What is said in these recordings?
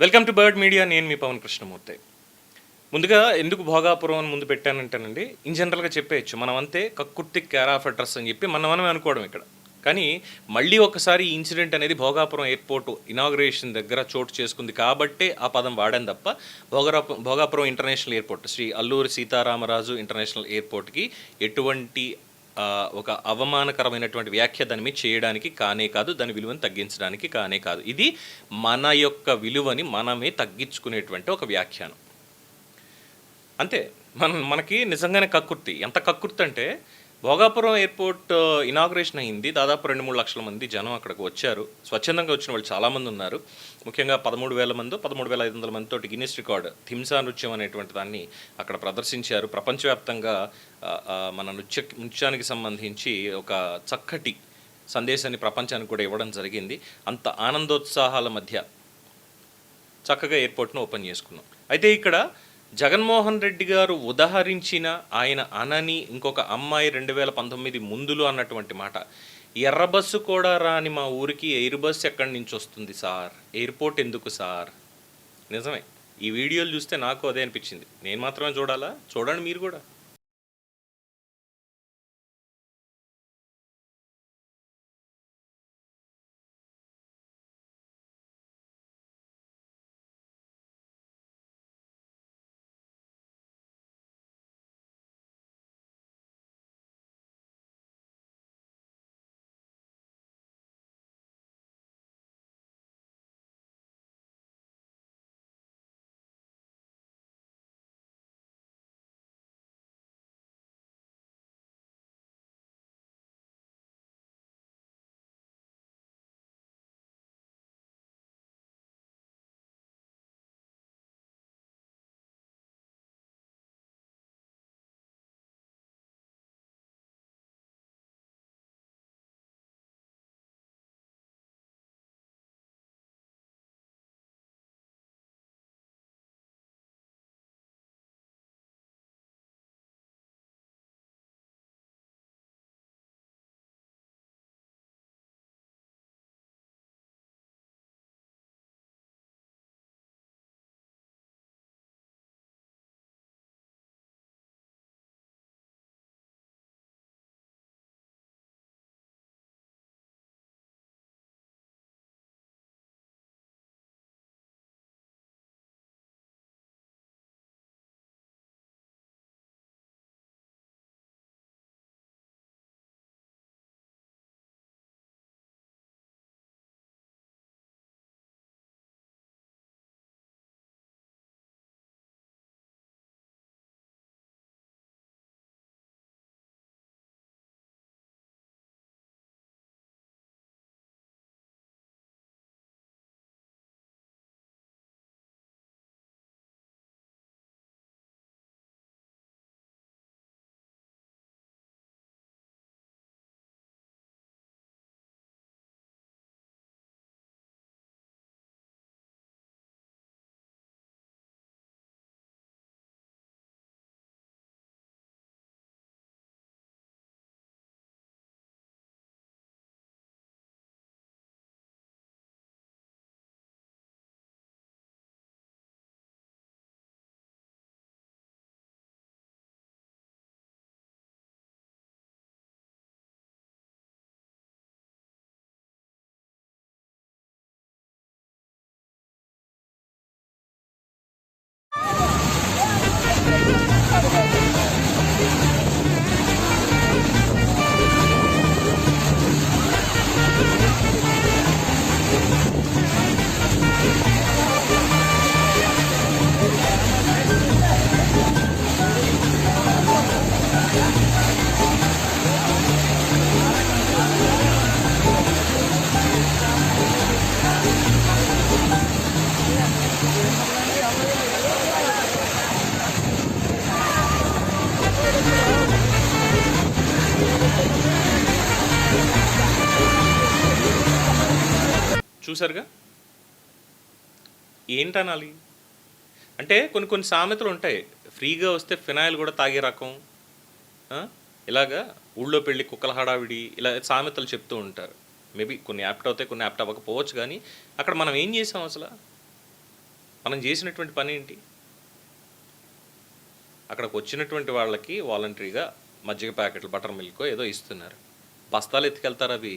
Welcome to bird media. నేను మీ పవన్ కృష్ణమూర్తి. ముందుగా ఎందుకు భోగాపురం అని ముందు పెట్టానంటేనండి, ఇన్ జనరల్గా చెప్పేయచ్చు మనం అంతే కక్కుర్తి కేర్ ఆఫ్ అడ్రస్ అని చెప్పి మనమే అనుకోవడం ఇక్కడ. కానీ మళ్ళీ ఒకసారి ఈ ఇన్సిడెంట్ అనేది భోగాపురం ఎయిర్పోర్ట్ ఇనాగ్రేషన్ దగ్గర చోటు చేసుకుంది కాబట్టే ఆ పదం వాడాను తప్ప Bhogapuram international airport, Shri Alluri Sitaramaraju international ఎయిర్పోర్ట్కి ఎటువంటి ఒక అవమానకరమైనటువంటి వ్యాఖ్య దాని మీద చేయడానికి కానే కాదు, దాని విలువని తగ్గించడానికి కానే కాదు. ఇది మన యొక్క విలువని మనమే తగ్గించుకునేటువంటి ఒక వ్యాఖ్యానం అంతే. మనకి నిజంగానే కక్కుర్తి. ఎంత కక్కుర్తి అంటే, భోగాపురం ఎయిర్పోర్ట్ ఇనాగ్రేషన్ అయింది, దాదాపు 2-3 లక్షల మంది జనం అక్కడికి వచ్చారు. స్వచ్ఛందంగా వచ్చిన వాళ్ళు చాలామంది ఉన్నారు. ముఖ్యంగా 13,000 మంది 13,500 మందితో గిన్నిస్ రికార్డ్ థింసా నృత్యం అనేటువంటి దాన్ని అక్కడ ప్రదర్శించారు. ప్రపంచవ్యాప్తంగా మన నృత్యానికి సంబంధించి ఒక చక్కటి సందేశాన్ని ప్రపంచానికి కూడా ఇవ్వడం జరిగింది. అంత ఆనందోత్సాహాల మధ్య చక్కగా ఎయిర్పోర్ట్ను ఓపెన్ చేసుకున్నాం. అయితే ఇక్కడ జగన్మోహన్ రెడ్డి గారు ఉదహరించిన, ఆయన అనని ఇంకొక అమ్మాయి 2019 ముందులో అన్నటువంటి మాట, ఎర్ర బస్సు కూడా రాని మా ఊరికి ఎయిర్ బస్ ఎక్కడి నుంచి వస్తుంది సార్, ఎయిర్పోర్ట్ ఎందుకు సార్? నిజమే, ఈ వీడియోలు చూస్తే నాకు అదే అనిపించింది. నేను మాత్రమే చూడాలా? చూడండి మీరు కూడా. చూసారుగా, ఏంటనాలి అంటే కొన్ని సామెతలు ఉంటాయి. ఫ్రీగా వస్తే ఫినాయిల్ కూడా తాగే రకం, ఇలాగా ఊళ్ళో పెళ్ళి కుక్కల హడావిడి, ఇలా సామెతలు చెప్తూ ఉంటారు. మేబీ కొన్ని యాప్ట్ అవుతాయి, కొన్ని యాప్ట్ అవ్వకపోవచ్చు. కానీ అక్కడ మనం ఏం చేసాం అసలు? మనం చేసినటువంటి పని ఏంటి? అక్కడికి వచ్చినటువంటి వాళ్ళకి వాలంటరీగా మజ్జిగ ప్యాకెట్లు, బటర్ మిల్కో ఏదో ఇస్తున్నారు. బస్తాలు ఎత్తుకెళ్తారా అవి?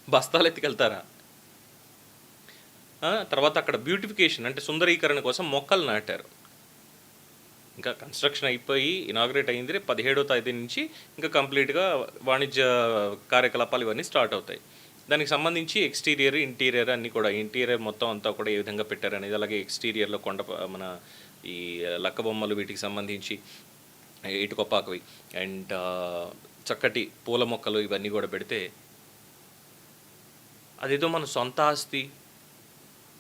బస్తాలు ఎత్తుకెళ్తారా? తర్వాత అక్కడ బ్యూటిఫికేషన్ అంటే సుందరీకరణ కోసం మొక్కలు నాటారు. ఇంకా కన్స్ట్రక్షన్ అయిపోయి ఇనాగ్రేట్ అయింది 17వ తేదీ నుంచి ఇంకా కంప్లీట్గా వాణిజ్య కార్యకలాపాలు ఇవన్నీ స్టార్ట్ అవుతాయి. దానికి సంబంధించి ఎక్స్టీరియర్, ఇంటీరియర్ అన్నీ కూడా, ఇంటీరియర్ మొత్తం అంతా కూడా ఏ విధంగా పెట్టారనేది, అలాగే ఎక్స్టీరియర్లో మన ఈ లక్క బొమ్మలు వీటికి సంబంధించి ఇటుకొప్పాకవి అండ్ చక్కటి పూల మొక్కలు ఇవన్నీ కూడా పెడితే అదేదో మన సొంత ఆస్తి,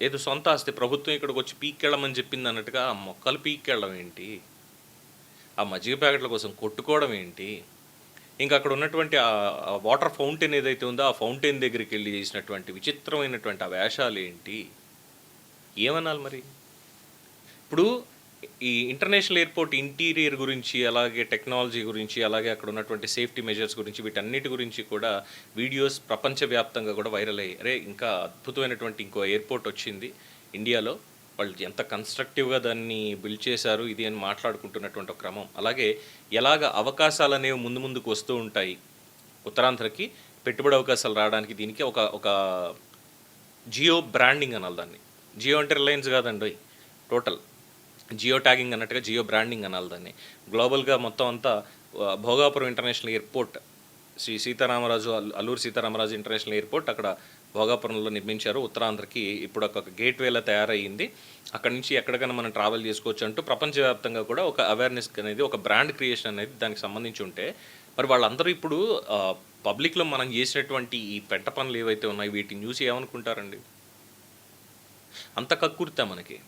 ఏదో సొంత ఆస్తి ప్రభుత్వం ఇక్కడికి వచ్చి పీక్కెళ్ళమని చెప్పింది అన్నట్టుగా ఆ మొక్కలు పీక్కెళ్ళడం ఏంటి? ఆ మజ్జిగ ప్యాకెట్ల కోసం కొట్టుకోవడం ఏంటి? ఇంకా అక్కడ ఉన్నటువంటి ఆ వాటర్ ఫౌంటైన్ ఏదైతే ఉందో ఆ ఫౌంటైన్ దగ్గరికి వెళ్ళి చేసినటువంటి విచిత్రమైనటువంటి ఆ వేషాలు ఏంటి? ఏమనాలి మరి? ఇప్పుడు ఈ ఇంటర్నేషనల్ ఎయిర్పోర్ట్ ఇంటీరియర్ గురించి, అలాగే టెక్నాలజీ గురించి, అలాగే అక్కడ ఉన్నటువంటి సేఫ్టీ మెజర్స్ గురించి, వీటన్నిటి గురించి కూడా వీడియోస్ ప్రపంచవ్యాప్తంగా కూడా వైరల్ అయ్యాయి. అరే ఇంకా అద్భుతమైనటువంటి ఇంకో ఎయిర్పోర్ట్ వచ్చింది ఇండియాలో, వాళ్ళు ఎంత కన్స్ట్రక్టివ్గా దాన్ని బిల్డ్ చేశారు ఇది అని మాట్లాడుకుంటున్నటువంటి ఒక క్రమం. అలాగే ఎలాగ అవకాశాలు అనేవి ముందుకు వస్తూ ఉంటాయి ఉత్తరాంధ్రకి పెట్టుబడి అవకాశాలు రావడానికి, దీనికి ఒక ఒక జియో బ్రాండింగ్ అనాలి దాన్ని. జియో అంటే రిలయన్స్ కాదండి, టోటల్ జియో ట్యాగింగ్ అన్నట్టుగా జియో బ్రాండింగ్ అనాలి దాన్ని. గ్లోబల్గా మొత్తం అంతా Bhogapuram international airport, Shri Sitaramaraju Alluri Sitaramaraju international airport అక్కడ భోగాపురంలో నిర్మించారు. ఉత్తరాంధ్రకి ఇప్పుడు ఒక గేట్వేలా తయారయ్యింది. అక్కడి నుంచి ఎక్కడికైనా మనం ట్రావెల్ చేసుకోవచ్చు అంటూ ప్రపంచవ్యాప్తంగా కూడా ఒక అవేర్నెస్ అనేది, ఒక బ్రాండ్ క్రియేషన్ అనేది దానికి సంబంధించి ఉంటే, మరి వాళ్ళందరూ ఇప్పుడు పబ్లిక్లో మనం చేసినటువంటి ఈ పెంట పనులు ఏవైతే ఉన్నాయో వీటిని చూసి ఏమనుకుంటారండి? అంత కక్కుర్తా మనకి.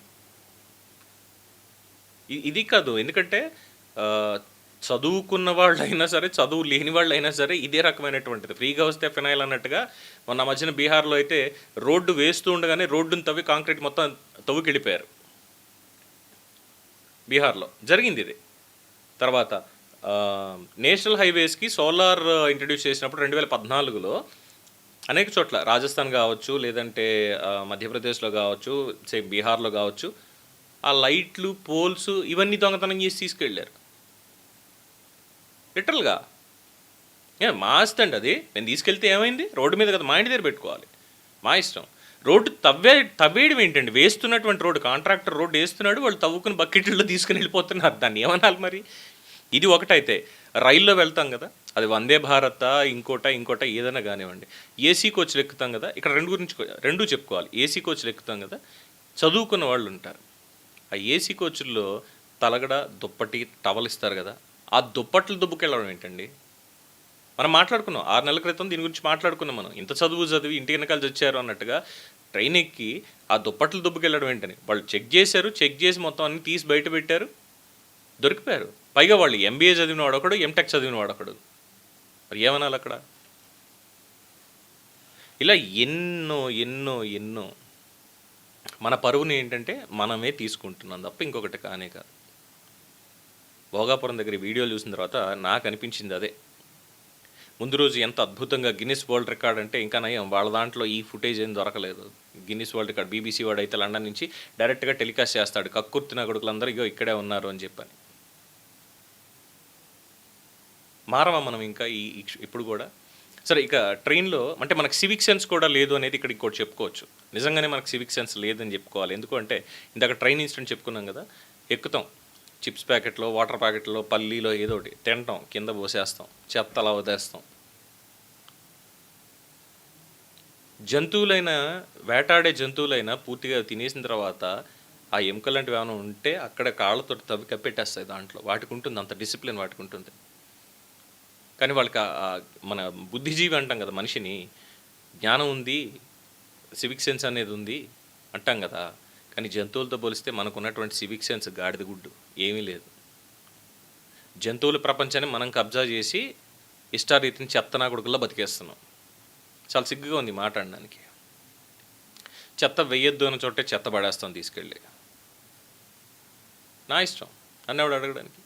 ఇది కాదు, ఎందుకంటే చదువుకున్న వాళ్ళైనా సరే, చదువు లేని వాళ్ళైనా సరే ఇదే రకమైనటువంటిది. ఫ్రీగా వస్తే ఫినాయిల్ అన్నట్టుగా మొన్న మధ్యన బీహార్లో అయితే రోడ్డు వేస్తూ ఉండగానే రోడ్డును తవ్వి కాంక్రీట్ మొత్తం తవ్వుకెళ్ళిపోయారు. బీహార్లో జరిగింది ఇది. తర్వాత నేషనల్ హైవేస్కి సోలార్ ఇంట్రడ్యూస్ చేసినప్పుడు 2014లో అనేక చోట్ల, రాజస్థాన్ కావచ్చు, లేదంటే మధ్యప్రదేశ్లో కావచ్చు, బీహార్లో కావచ్చు, ఆ లైట్లు, పోల్స్ ఇవన్నీ దొంగతనం చేసి తీసుకెళ్ళారు లిటరల్గా. మా ఆస్తి అండి అది, నేను తీసుకెళ్తే ఏమైంది? రోడ్డు మీద కదా, మా ఇంటి దగ్గర పెట్టుకోవాలి, మా ఇష్టం. రోడ్డు తవ్వేయడం ఏంటండి? వేస్తున్నటువంటి రోడ్డు, కాంట్రాక్టర్ రోడ్డు వేస్తున్నాడు, వాళ్ళు తవ్వుకుని బకెట్లో తీసుకుని వెళ్ళిపోతున్నారు. దాన్ని ఏమనాలి మరి? ఇది ఒకటైతే రైల్లో వెళ్తాం కదా, అది వందే భారత ఇంకోట ఏదైనా కానివ్వండి, ఏసీ కోచ్లు ఎక్కుతాం కదా. ఇక్కడ రెండు చెప్పుకోవాలి. ఏసీ కోచ్లు ఎక్కుతాం కదా, చదువుకున్న వాళ్ళు ఉంటారు. ఆ ఏసీ కోచ్ల్లో తలగడ, దుప్పటి, టవల్ ఇస్తారు కదా, ఆ దుప్పట్లు దుబ్బుకెళ్ళడం ఏంటండి? మనం మాట్లాడుకున్నాం 6 నెలల క్రితం దీని గురించి మాట్లాడుకున్నాం మనం. ఇంత చదివి ఇంటి వెనకాల వచ్చారు అన్నట్టుగా ట్రైన్ ఎక్కి ఆ దుప్పట్లు దుబ్బుకెళ్ళడం ఏంటని వాళ్ళు చెక్ చేసి మొత్తం అన్ని తీసి బయట పెట్టారు, దొరికిపోయారు. పైగా వాళ్ళు ఎంబీఏ చదివిన వాడొకడు, ఎంటెక్ చదివిన వాడొకడు. మరి ఏమనాలి అక్కడ? ఇలా ఎన్నో ఎన్నో ఎన్నో మన పరువుని ఏంటంటే మనమే తీసుకుంటున్నాం తప్ప ఇంకొకటి కానే కాదు. భోగాపురం దగ్గర వీడియోలు చూసిన తర్వాత నాకు అనిపించింది అదే. ముందు రోజు ఎంత అద్భుతంగా గిన్నిస్ వరల్డ్ రికార్డ్ అంటే ఇంకా నయం, వాళ్ళ దాంట్లో ఈ ఫుటేజ్ ఏం దొరకలేదు. గిన్నిస్ వరల్డ్ రికార్డ్ బీబీసీ వాడు అయితే లండన్ నుంచి డైరెక్ట్గా టెలికాస్ట్ చేస్తాడు, కక్కుర్తిన కొడుకులందరూ ఇగో ఇక్కడే ఉన్నారు అని చెప్పని. మారమా మనం ఇంకా ఇప్పుడు కూడా? సరే, ఇక ట్రైన్లో అంటే మనకు సివిక్ సెన్స్ కూడా లేదు అనేది ఇక్కడ ఇంకోటి చెప్పుకోవచ్చు. నిజంగానే మనకు సివిక్ సెన్స్ లేదని చెప్పుకోవాలి. ఎందుకంటే ఇందాక ట్రైన్ ఇన్సిడెంట్ చెప్పుకున్నాం కదా, ఎక్కుతాం, చిప్స్ ప్యాకెట్లో, వాటర్ ప్యాకెట్లో, పల్లీలో ఏదో ఒకటి తింటాం, కింద పోసేస్తాం, చెత్త అలా వదిలేస్తాం. జంతువులైనా, వేటాడే జంతువులైనా పూర్తిగా తినేసిన తర్వాత ఆ ఎముకలు లాంటివి ఏమైనా ఉంటే అక్కడ కాళ్ళతో తవ్వి కప్పెట్టేస్తాయి దాంట్లో. వాటికి ఉంటుంది అంత డిసిప్లిన్, వాటికి ఉంటుంది. కానీ వాళ్ళకి మన బుద్ధిజీవి అంటాం కదా, మనిషిని జ్ఞానం ఉంది, సివిక్ సెన్స్ అనేది ఉంది అంటాం కదా. కానీ జంతువులతో పోలిస్తే మనకు ఉన్నటువంటి సివిక్ సెన్స్ గాడిద గుడ్డు, ఏమీ లేదు. జంతువుల ప్రపంచాన్ని మనం కబ్జా చేసి ఇష్టారీతిని చెత్తనా కొడుకుల్లో బతికేస్తున్నాం. చాలా సిగ్గుగా ఉంది మాట్లాడడానికి. చెత్త వెయ్యొద్దు అన్న చోటే చెత్త పడేస్తాం తీసుకెళ్ళి. నా ఇష్టం అన్నవాడు అడగడానికి.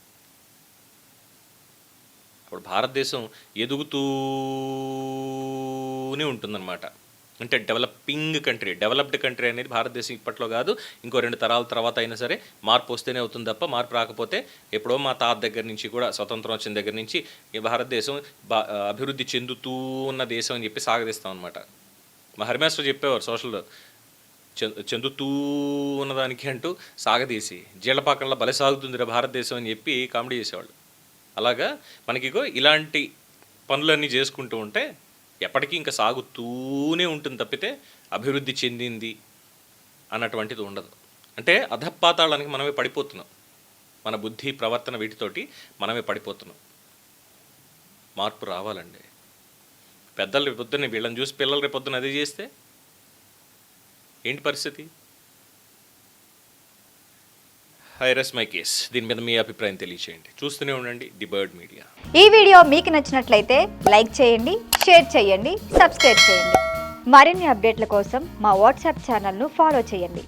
అప్పుడు భారతదేశం ఎదుగుతూనే ఉంటుందన్నమాట. అంటే డెవలపింగ్ కంట్రీ, డెవలప్డ్ కంట్రీ అనేది భారతదేశం ఇప్పట్లో కాదు, ఇంకో 2 తరాల తర్వాత అయినా సరే మార్పు వస్తేనే అవుతుంది తప్ప మార్పు రాకపోతే ఎప్పుడో మా తాత దగ్గర నుంచి కూడా స్వతంత్రం వచ్చిన దగ్గర నుంచి ఈ భారతదేశం అభివృద్ధి చెందుతూ ఉన్న దేశం అని చెప్పి సాగదీస్తాం అనమాట. మా హరిమాస్టర్ చెప్పేవారు సోషల్లో, చెందుతూ ఉన్నదానికి అంటూ సాగదీసి జీళ్లపాకంలో బలి సాగుతుందిరా భారతదేశం అని చెప్పి కామెడీ చేసేవాళ్ళు. అలాగా మనకిగో ఇలాంటి పనులన్నీ చేసుకుంటూ ఉంటే ఎప్పటికీ ఇంకా సాగుతూనే ఉంటుంది తప్పితే అభివృద్ధి చెందింది అన్నటువంటిది ఉండదు. అంటే అధపాతాళానికి మనమే పడిపోతున్నాం, మన బుద్ధి ప్రవర్తన వీటితోటి మనమే పడిపోతున్నాం. మార్పు రావాలండి. పెద్దలు రేపొద్దున వీళ్ళని చూసి పిల్లలు రేపొద్దున అదే చేస్తే ఏంటి పరిస్థితి? Hire us my case. దీని మీద మీ అభిప్రాయం తెలియచేయండి. చూస్తూనే ఉండండి ది బర్డ్ మీడియా. ఈ వీడియో మీకు నచ్చినట్లయితే లైక్ చేయండి, షేర్ చేయండి, సబ్స్క్రైబ్ చేయండి. మరిన్ని అప్డేట్ల కోసం మా వాట్సాప్ ఛానల్ను ఫాలో చేయండి.